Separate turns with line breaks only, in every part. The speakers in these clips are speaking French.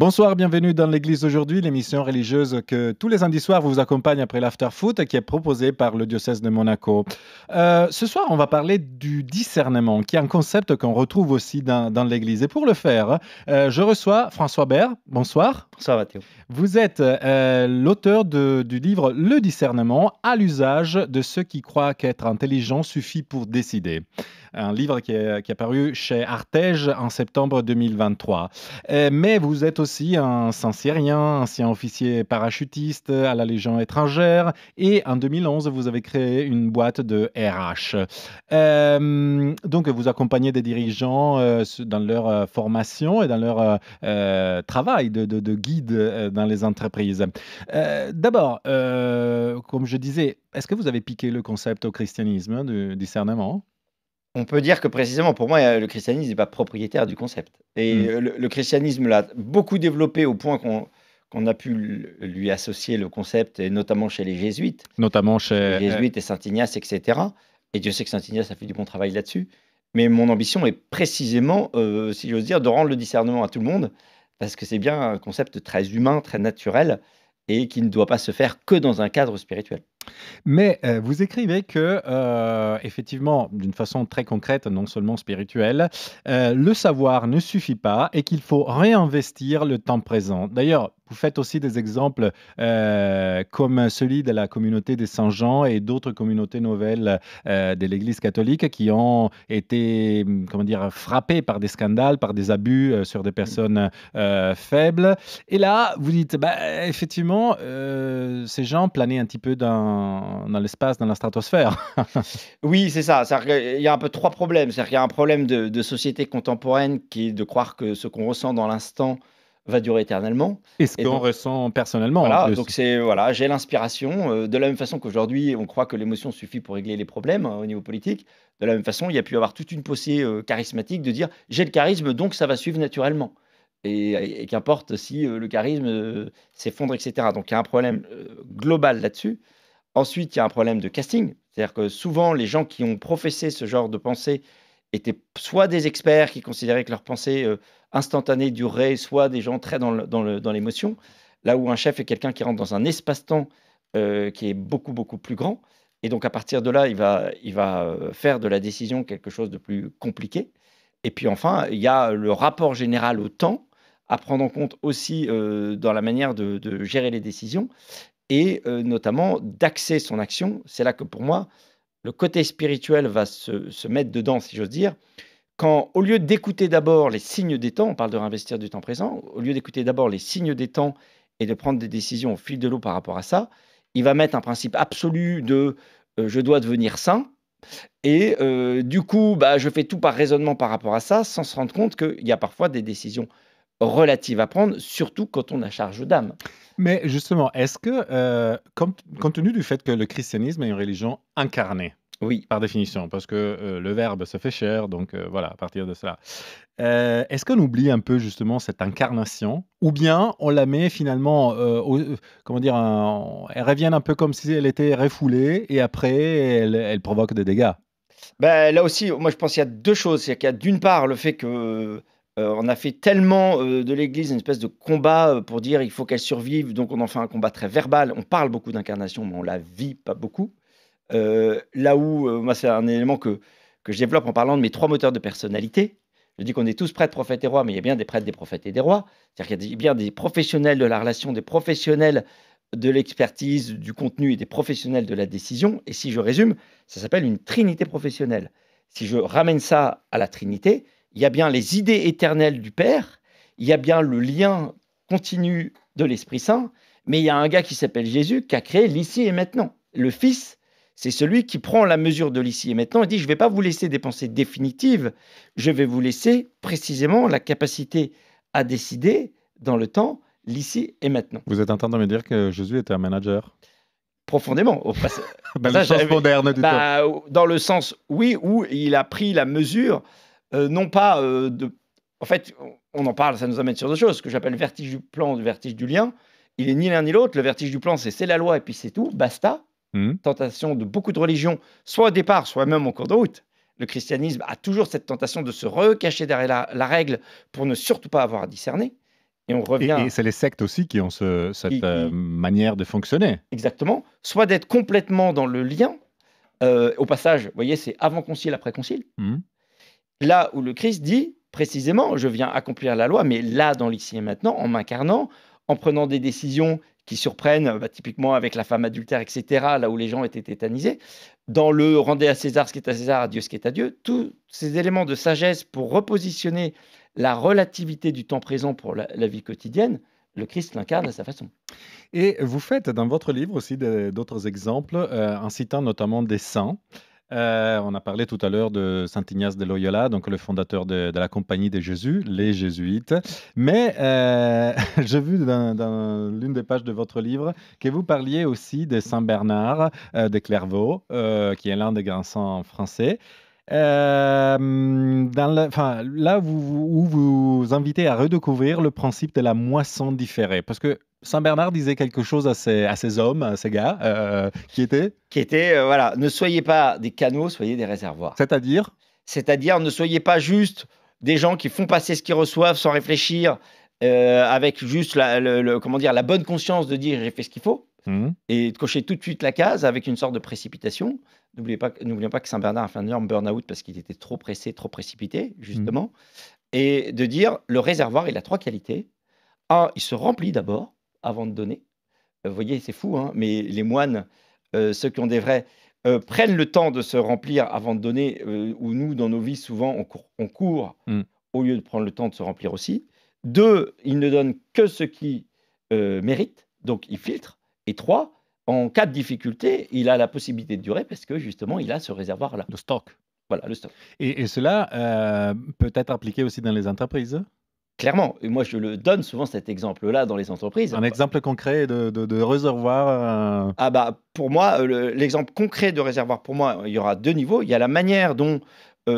Bonsoir, bienvenue dans l'Église aujourd'hui, l'émission religieuse que tous les samedis soirs vous accompagne après l'after-foot qui est proposée par le diocèse de Monaco. Ce soir, on va parler du discernement, qui est un concept qu'on retrouve aussi dans l'Église. Et pour le faire, je reçois François Bert. Bonsoir.
Ça va, Théo.
Vous êtes l'auteur du livre Le discernement à l'usage de ceux qui croient qu'être intelligent suffit pour décider. Un livre qui est paru chez Artege en septembre 2023. Mais vous êtes aussi un Saint-Cyrien, ancien officier parachutiste à la Légion étrangère, et en 2011, vous avez créé une boîte de RH. Donc, vous accompagnez des dirigeants dans leur formation et dans leur travail de guide dans les entreprises. D'abord, comme je disais, est-ce que vous avez piqué le concept au christianisme du discernement?
On peut dire que précisément, pour moi, le christianisme n'est pas propriétaire du concept. Et
Mm.
le christianisme l'a beaucoup développé au point qu'on a pu lui associer le concept, et notamment chez les jésuites,
Notamment
les
chez...
jésuites et Saint Ignace, etc. Et Dieu sait que Saint Ignace a fait du bon travail là-dessus. Mais mon ambition est précisément, si j'ose dire, de rendre le discernement à tout le monde, parce que c'est bien un concept très humain, très naturel, et qui ne doit pas se faire que dans un cadre spirituel.
Mais vous écrivez que, effectivement, d'une façon très concrète, non seulement spirituelle, le savoir ne suffit pas et qu'il faut réinvestir le temps présent. D'ailleurs, vous faites aussi des exemples comme celui de la communauté des Saint-Jean et d'autres communautés nouvelles de l'Église catholique qui ont été, comment dire, frappées par des scandales, par des abus sur des personnes faibles. Et là, vous dites, bah, effectivement, ces gens planaient un petit peu dans l'espace, dans la stratosphère.
Oui, c'est ça. C'est-à-dire qu'il y a un peu 3 problèmes. C'est-à-dire qu'il y a un problème de société contemporaine qui est de croire que ce qu'on ressent dans l'instant va durer éternellement.
Et ce
Et
qu'on
donc
ressent personnellement en
voilà, donc
plus.
c'est voilà, j'ai l'inspiration, de la même façon qu'aujourd'hui on croit que l'émotion suffit pour régler les problèmes, au niveau politique. De la même façon, il y a pu y avoir toute une poussée, charismatique de dire: «J'ai le charisme donc ça va suivre naturellement» et qu'importe si, le charisme, s'effondre et cetera. Donc il y a un problème, global là-dessus. Ensuite, il y a un problème de casting. C'est-à-dire que souvent, les gens qui ont professé ce genre de pensée étaient soit des experts qui considéraient que leur pensée instantanée durerait, soit des gens très dans l'émotion. Là où un chef est quelqu'un qui rentre dans un espace-temps qui est beaucoup, beaucoup plus grand. Et donc, à partir de là, il va faire de la décision quelque chose de plus compliqué. Et puis enfin, il y a le rapport général au temps à prendre en compte aussi dans la manière de gérer les décisions et notamment d'axer son action. C'est là que pour moi, le côté spirituel va se mettre dedans, si j'ose dire, quand au lieu d'écouter d'abord les signes des temps, on parle de réinvestir du temps présent, au lieu d'écouter d'abord les signes des temps et de prendre des décisions au fil de l'eau par rapport à ça, il va mettre un principe absolu de je dois devenir saint. Et du coup, bah, je fais tout par raisonnement par rapport à ça, sans se rendre compte qu'il y a parfois des décisions relatives à prendre, surtout quand on a charge d'âme.
Mais justement, est-ce que, compte tenu du fait que le christianisme est une religion incarnée,
Oui.
par définition, parce que le verbe se fait chair, donc voilà, à partir de cela. Est-ce qu'on oublie un peu justement cette incarnation ou bien on la met finalement, comment dire, elle revient un peu comme si elle était refoulée et après elle provoque des dégâts?
Ben là aussi, moi je pense qu'il y a 2 choses. C'est qu'il y a d'une part le fait que, on a fait tellement, de l'Église une espèce de combat, pour dire: «Il faut qu'elle survive», donc on en fait un combat très verbal. On parle beaucoup d'incarnation, mais on la vit pas beaucoup. Là où, moi c'est un élément que je développe en parlant de mes 3 moteurs de personnalité. Je dis qu'on est tous prêtres, prophètes et rois, mais il y a bien des prêtres, des prophètes et des rois. C'est-à-dire qu'il y a bien des professionnels de la relation, des professionnels de l'expertise, du contenu et des professionnels de la décision. Et si je résume, ça s'appelle une trinité professionnelle. Si je ramène ça à la Trinité, il y a bien les idées éternelles du Père, il y a bien le lien continu de l'Esprit Saint, mais il y a un gars qui s'appelle Jésus qui a créé l'ici et maintenant. Le Fils, c'est celui qui prend la mesure de l'ici et maintenant et dit: «Je ne vais pas vous laisser des pensées définitives, je vais vous laisser précisément la capacité à décider dans le temps, l'ici et maintenant».
Vous êtes en train de me dire que Jésus était un manager?
Profondément, au
Dans le
passage,
sens moderne du terme.
bah, dans le sens, oui, où il a pris la mesure, non pas, de en fait, on en parle, ça nous amène sur 2 choses, ce que j'appelle le vertige du plan, le vertige du lien. Il est ni l'un ni l'autre. Le vertige du plan, c'est la loi et puis c'est tout, basta.
Mmh.
Tentation de beaucoup de religions, soit au départ, soit même en cours de route. Le christianisme a toujours cette tentation de se recacher derrière la règle pour ne surtout pas avoir à discerner. et on revient
Et c'est les sectes aussi qui ont cette
qui
manière de fonctionner.
exactement, soit d'être complètement dans le lien, au passage, vous voyez, c'est avant concile, après concile.
Mhm.
Là où le Christ dit précisément: «Je viens accomplir la loi», mais là, dans l'ici et maintenant, en m'incarnant, en prenant des décisions qui surprennent, typiquement avec la femme adultère et cetera, là où les gens étaient tétanisés. Dans le «Rendez à César ce qui est à César, à Dieu ce qui est à Dieu», tous ces éléments de sagesse pour repositionner la relativité du temps présent pour la vie quotidienne, le Christ l'incarne à sa façon.
Et vous faites dans votre livre aussi d'autres exemples, en citant notamment des saints. On a parlé tout à l'heure de Saint Ignace de Loyola, donc le fondateur de la Compagnie de Jésus, les Jésuites. Mais j'ai vu dans l'une des pages de votre livre que vous parliez aussi de Saint Bernard de Clairvaux, qui est l'un des grands saints français. Enfin, là, où vous invitez à redécouvrir le principe de la moisson différée. Parce que Saint Bernard disait quelque chose à ces hommes, à ces gars, qui étaient,
Qui était, voilà: «Ne soyez pas des canaux, soyez des réservoirs».
c'est-à-dire,
C'est-à-dire, ne soyez pas juste des gens qui font passer ce qu'ils reçoivent sans réfléchir, avec juste comment dire? La bonne conscience de dire: «J'ai fait ce qu'il faut»,
Mhm.
et de cocher tout de suite la case avec une sorte de précipitation. N'oublions pas que saint Bernard a fait un énorme burn-out parce qu'il était trop pressé, trop précipité,
Mhm.
justement, et de dire: «Le réservoir, il a 3 qualités. Un, il se remplit d'abord, avant de donner». Vous voyez, c'est fou, hein, mais les moines, ceux qui ont des vrais, prennent le temps de se remplir avant de donner, où nous, dans nos vies, souvent, on court
Mhm.
au lieu de prendre le temps de se remplir aussi. 2, ils ne donnent que ce qui méritent, donc ils filtrent. Et 3, en cas de difficulté, il a la possibilité de durer parce que justement, il a ce réservoir-là.
Le stock.
Voilà, le stock.
Et cela peut être appliqué aussi dans les entreprises.
Clairement, et moi je le donne souvent cet exemple-là dans les entreprises.
Un exemple concret de réservoir.
Ah bah, pour moi, l'exemple concret de réservoir, pour moi, il y aura 2 niveaux. Il y a la manière dont,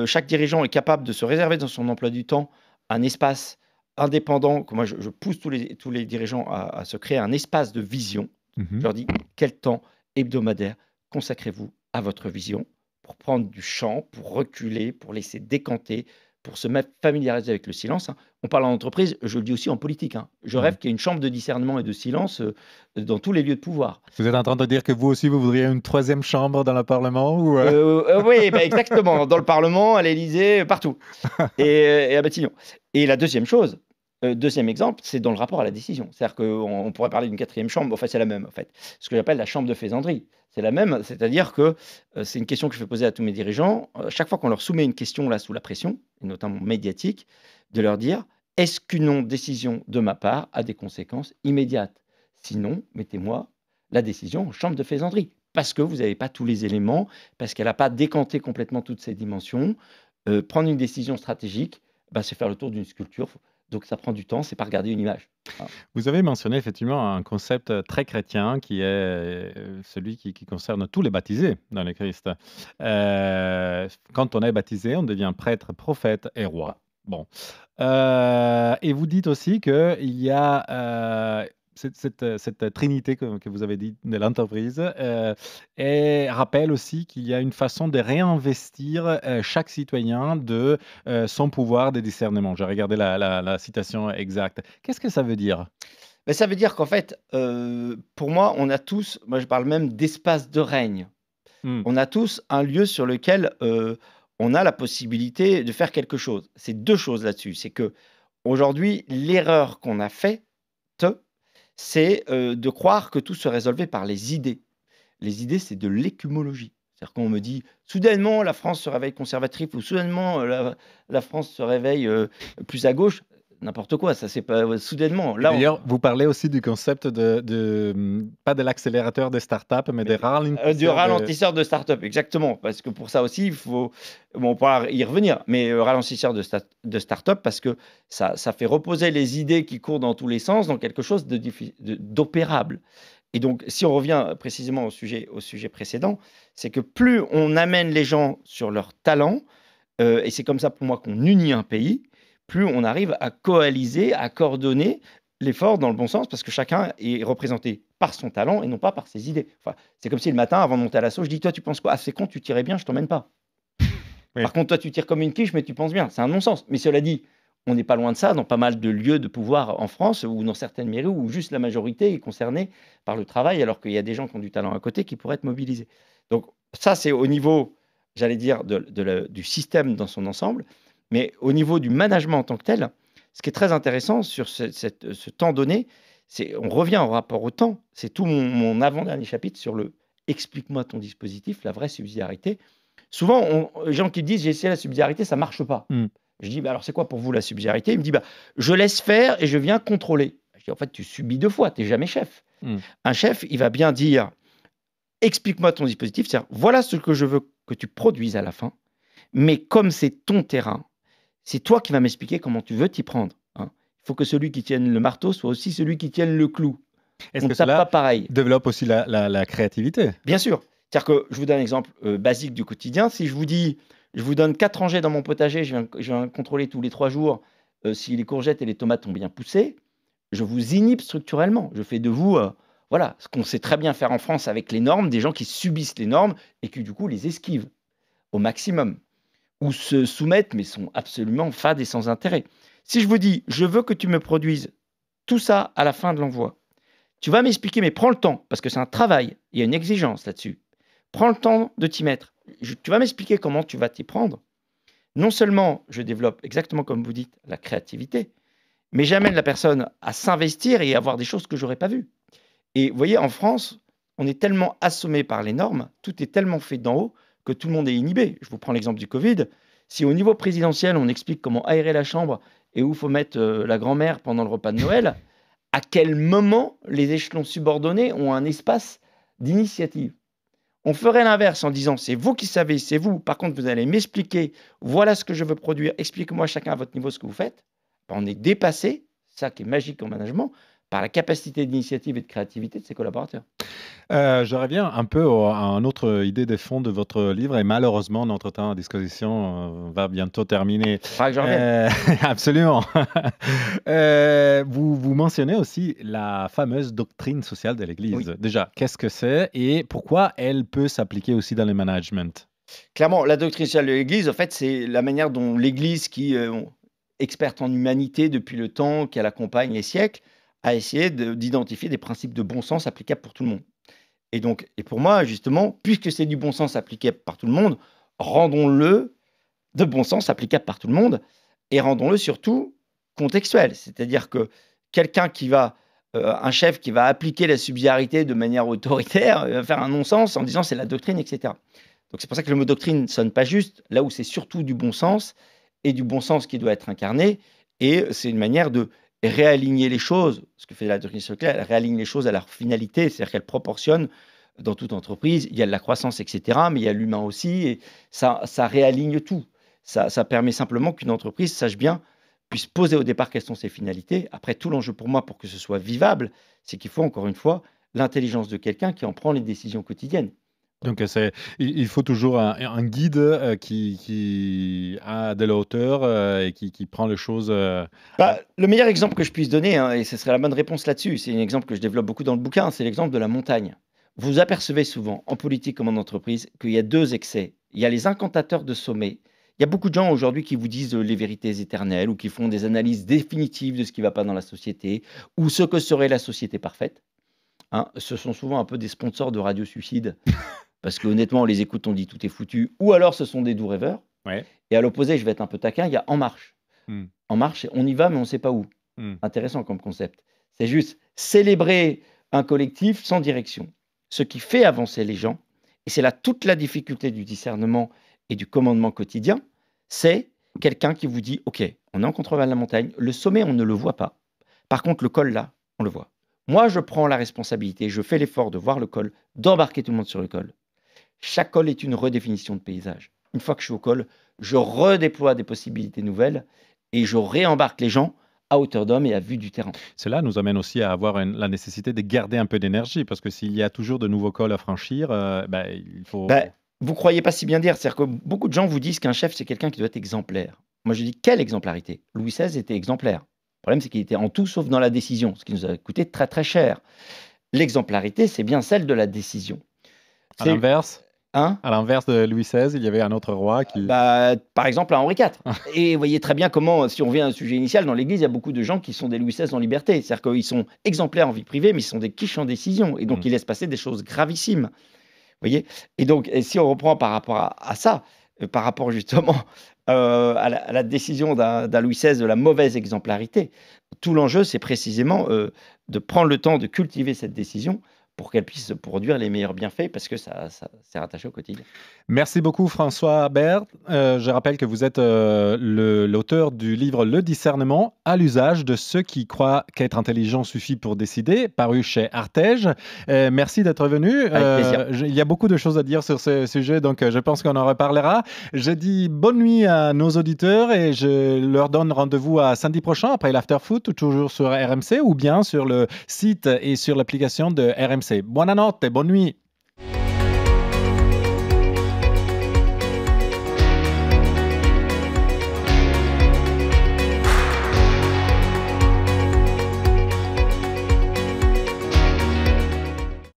chaque dirigeant est capable de se réserver dans son emploi du temps un espace indépendant, que moi je pousse tous les dirigeants à se créer un espace de vision. Je
Mhm.
leur dis: «Quel temps hebdomadaire consacrez-vous à votre vision?» Pour prendre du champ, pour reculer, pour laisser décanter, pour se familiariser avec le silence, hein. On parle en entreprise, je le dis aussi en politique, hein. Je
Mhm.
rêve qu'il y ait une chambre de discernement et de silence, dans tous les lieux de pouvoir.
Vous êtes en train de dire que vous aussi, vous voudriez une troisième chambre dans le Parlement ou
Oui, bah, exactement, dans le parlement, à l'Élysée, partout, et à Matignon. Et la deuxième chose, 2e exemple, c'est dans le rapport à la décision. C'est-à-dire qu'on pourrait parler d'une quatrième chambre, enfin, c'est la même, en fait. Ce que j'appelle la chambre de faisanderie. C'est la même, c'est-à-dire que, c'est une question que je fais poser à tous mes dirigeants, chaque fois qu'on leur soumet une question, là, sous la pression, et notamment médiatique, de leur dire: «Est-ce qu'une non-décision de ma part a des conséquences immédiates? Sinon, mettez-moi la décision en chambre de faisanderie». Parce que vous n'avez pas tous les éléments, parce qu'elle n'a pas décanté complètement toutes ses dimensions. Prendre une décision stratégique, bah, c'est faire le tour d'une sculpture, donc ça prend du temps, c'est pas regarder une image. Voilà.
Vous avez mentionné effectivement un concept très chrétien qui est celui qui concerne tous les baptisés dans le Christ. Quand on est baptisé, on devient prêtre, prophète et roi. Bon. Et vous dites aussi qu'il y a cette trinité que vous avez dit de l'entreprise et rappelle aussi qu'il y a une façon de réinvestir chaque citoyen de son pouvoir de discernement. J'ai regardé la citation exacte. Qu'est-ce que ça veut dire?
Mais ça veut dire qu'en fait, pour moi, on a tous, moi je parle même d'espace de règne.
Hmm.
On a tous un lieu sur lequel, on a la possibilité de faire quelque chose. C'est 2 choses là-dessus, c'est que aujourd'hui, l'erreur qu'on a faite, c'est, de croire que tout se résolvait par les idées. Les idées, c'est de l'écumologie. C'est-à-dire qu'on me dit: «Soudainement, la France se réveille conservatrice» ou «Soudainement, la France se réveille, plus à gauche». N'importe quoi, ça c'est pas soudainement.
Et
Là, on
d'ailleurs, vous parlez aussi du concept pas de l'accélérateur des startups, mais des
du
ralentisseurs de...
ralentisseur de start-up, exactement. Parce que pour ça aussi, il faut, bon, on pourra y revenir, mais ralentisseur de start-up parce que ça fait reposer les idées qui courent dans tous les sens dans quelque chose d'opérable. Et donc, si on revient précisément au sujet précédent, c'est que plus on amène les gens sur leur talent, et c'est comme ça pour moi qu'on unit un pays, plus on arrive à coaliser, à coordonner l'effort dans le bon sens, parce que chacun est représenté par son talent et non pas par ses idées. Enfin, c'est comme si le matin, avant de monter à l'assaut, je dis: «Toi, tu penses quoi? Ah, c'est con, tu tirais bien, je t'emmène pas.
Oui.
Par contre, toi, tu tires comme une quiche, mais tu penses bien». C'est un non-sens. Mais cela dit, on n'est pas loin de ça dans pas mal de lieux de pouvoir en France ou dans certaines mairies où juste la majorité est concernée par le travail, alors qu'il y a des gens qui ont du talent à côté qui pourraient être mobilisés. Donc ça, c'est au niveau, j'allais dire, du système dans son ensemble, mais au niveau du management en tant que tel, ce qui est très intéressant sur ce temps donné, c'est on revient au rapport au temps. C'est tout mon avant-dernier chapitre sur le explique-moi ton dispositif, la vraie subsidiarité. Souvent, les gens qui disent j'ai essayé la subsidiarité, ça marche pas.
Mmh.
Je dis bah alors c'est quoi pour vous la subsidiarité? Il me dit bah je laisse faire et je viens contrôler. Je dis en fait tu subis 2 fois, tu n'es jamais chef.
Mmh.
Un chef, il va bien dire explique-moi ton dispositif, c'est-à-dire voilà ce que je veux que tu produises à la fin, mais comme c'est ton terrain, c'est toi qui vas m'expliquer comment tu veux t'y prendre, hein. Il faut que celui qui tienne le marteau soit aussi celui qui tienne le clou.
Est-ce
On
que
ne tape pas
cela
pareil.
développe aussi la créativité?
Bien sûr. C'est-à-dire que je vous donne un exemple basique du quotidien. Si je vous dis, je vous donne 4 rangées dans mon potager, je viens contrôler tous les 3 jours si les courgettes et les tomates ont bien poussé, je vous inhibe structurellement. Je fais de vous, voilà, ce qu'on sait très bien faire en France avec les normes, des gens qui subissent les normes et qui du coup les esquivent au maximum ou se soumettent mais sont absolument fades et sans intérêt. Si je vous dis, je veux que tu me produises tout ça à la fin de l'envoi, tu vas m'expliquer, mais prends le temps, parce que c'est un travail, il y a une exigence là-dessus. Prends le temps de t'y mettre. Tu vas m'expliquer comment tu vas t'y prendre. Non seulement je développe, exactement comme vous dites, la créativité, mais j'amène la personne à s'investir et à voir des choses que j'aurais pas vues. Et vous voyez, en France, on est tellement assommé par les normes, tout est tellement fait d'en haut que tout le monde est inhibé. Je vous prends l'exemple du Covid. Si au niveau présidentiel, on explique comment aérer la chambre et où il faut mettre la grand-mère pendant le repas de Noël, à quel moment les échelons subordonnés ont un espace d'initiative? On ferait l'inverse en disant c'est vous qui savez, c'est vous. Par contre, vous allez m'expliquer, voilà ce que je veux produire, expliquez-moi chacun à votre niveau ce que vous faites. Ben, on est dépassé, ça qui est magique en management, par la capacité d'initiative et de créativité de ses collaborateurs.
Je reviens un peu à une autre idée de fond de votre livre et malheureusement notre temps à disposition, va bientôt terminer.
Faudra que je revienne.
Absolument. Vous mentionnez aussi la fameuse doctrine sociale de
Oui.
l'Église. Déjà, qu'est-ce que c'est et pourquoi elle peut s'appliquer aussi dans le management?
Clairement, la doctrine sociale de l'Église, en fait, c'est la manière dont l'Église, qui est experte en humanité depuis le temps qu'elle accompagne les siècles, a essayé d'identifier des principes de bon sens applicables pour tout le monde. Et donc, et pour moi, justement, puisque c'est du bon sens applicable par tout le monde, rendons-le de bon sens applicable par tout le monde et rendons-le surtout contextuel. C'est-à-dire que quelqu'un qui va, un chef qui va appliquer la subsidiarité de manière autoritaire, va faire un non-sens en disant c'est la doctrine, etc. Donc c'est pour ça que le mot doctrine ne sonne pas juste, là où c'est surtout du bon sens et du bon sens qui doit être incarné. Et c'est une manière de réaligner les choses. Ce que fait la doctrine sociale, elle réaligne les choses à leur finalité, c'est-à-dire qu'elle proportionne dans toute entreprise, il y a de la croissance, etc., mais il y a l'humain aussi, et ça réaligne tout. Ça permet simplement qu'une entreprise sache bien, puisse poser au départ quelles sont ses finalités. Après, tout l'enjeu pour moi, pour que ce soit vivable, c'est qu'il faut encore une fois l'intelligence de quelqu'un qui en prend les décisions quotidiennes.
Donc, il faut toujours un guide qui a de la hauteur et qui prend les choses.
Bah, le meilleur exemple que je puisse donner, hein, et ce serait la bonne réponse là-dessus, c'est un exemple que je développe beaucoup dans le bouquin, c'est l'exemple de la montagne. Vous apercevez souvent, en politique comme en entreprise, qu'il y a 2 excès. Il y a les incantateurs de sommet. Il y a beaucoup de gens aujourd'hui qui vous disent les vérités éternelles ou qui font des analyses définitives de ce qui ne va pas dans la société ou ce que serait la société parfaite, hein. Ce sont souvent un peu des sponsors de radio suicide parce qu'honnêtement, on les écoute, on dit tout est foutu, ou alors ce sont des doux rêveurs.
Ouais.
Et à l'opposé, je vais être un peu taquin, il y a En Marche.
Mmh.
En Marche, on y va, mais on ne sait pas où.
Mmh.
Intéressant comme concept. C'est juste célébrer un collectif sans direction. Ce qui fait avancer les gens, et c'est là toute la difficulté du discernement et du commandement quotidien, c'est quelqu'un qui vous dit, OK, on est en contrebas de la montagne, le sommet, on ne le voit pas. Par contre, le col, là, on le voit. Moi, je prends la responsabilité, je fais l'effort de voir le col, d'embarquer tout le monde sur le col. Chaque col est une redéfinition de paysage. Une fois que je suis au col, je redéploie des possibilités nouvelles et je réembarque les gens à hauteur d'homme et à vue du terrain.
Cela nous amène aussi à avoir la nécessité de garder un peu d'énergie parce que s'il y a toujours de nouveaux cols à franchir, il faut.
Ben, vous croyez pas si bien dire. C'est-à-dire que beaucoup de gens vous disent qu'un chef, c'est quelqu'un qui doit être exemplaire. Moi, je dis, quelle exemplarité? Louis XVI était exemplaire. Le problème, c'est qu'il était en tout sauf dans la décision, ce qui nous a coûté très très cher. L'exemplarité, c'est bien celle de la décision.
À l'inverse.
Hein?
À l'inverse de Louis XVI, il y avait un autre roi qui
Bah, par exemple, à Henri IV. Et vous voyez très bien comment, si on revient à un sujet initial, dans l'Église, il y a beaucoup de gens qui sont des Louis XVI en liberté. C'est-à-dire qu'ils sont exemplaires en vie privée, mais ils sont des quiches en décision. Et
Mmh.
donc, ils laissent passer des choses gravissime. Vous voyez? Et donc, et si on reprend par rapport à ça, par rapport justement, à la décision d'un Louis XVI de la mauvaise exemplarité, tout l'enjeu, c'est précisément, de prendre le temps de cultiver cette décision pour qu'elle puisse produire les meilleurs bienfaits parce que ça c'est rattaché au quotidien.
Merci beaucoup François Bert. Je rappelle que vous êtes, l'auteur du livre Le discernement à l'usage de ceux qui croient qu'être intelligent suffit pour décider, paru chez Artege. Merci d'être venu.
Avec plaisir.
Il y a beaucoup de choses à dire sur ce sujet, donc je pense qu'on en reparlera. Je dis bonne nuit à nos auditeurs et je leur donne rendez-vous à samedi prochain après l'Afterfoot, toujours sur RMC ou bien sur le site et sur l'application de RMC. Buonanotte et bonne nuit.